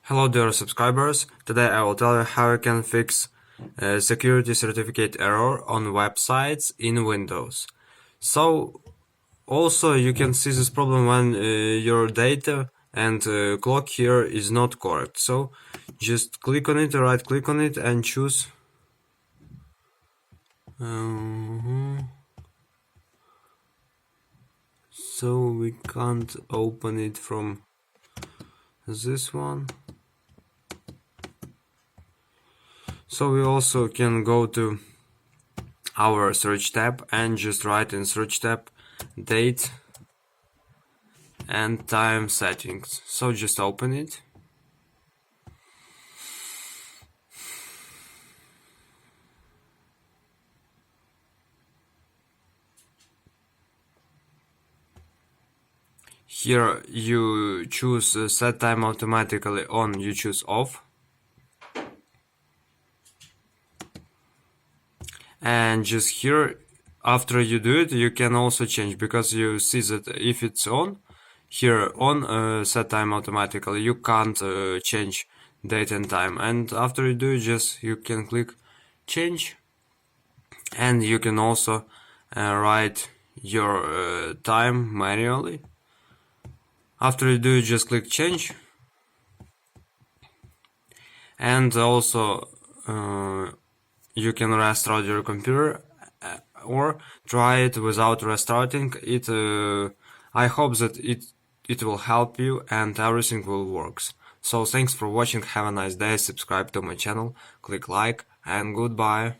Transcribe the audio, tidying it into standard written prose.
Hello dear subscribers, today I will tell you how you can fix security certificate error on websites in Windows. So also you can see this problem when your data and clock here is not correct. So just click on it, right click on it and choose so we can't open it from this one. So we also can go to our search tab and just write in search tab date and time settings. So just open it. Here you choose set time automatically on, you choose off. And just here, after you do it, you can also change, because you see that if it's on, here on set time automatically, you can't change date and time. And after you do it, just you can click change, and you can also write your time manually. After you do it, just click change, and also you can restart your computer or try it without restarting it. I hope that it will help you and everything will work. So thanks for watching, have a nice day, subscribe to my channel, click like, and goodbye.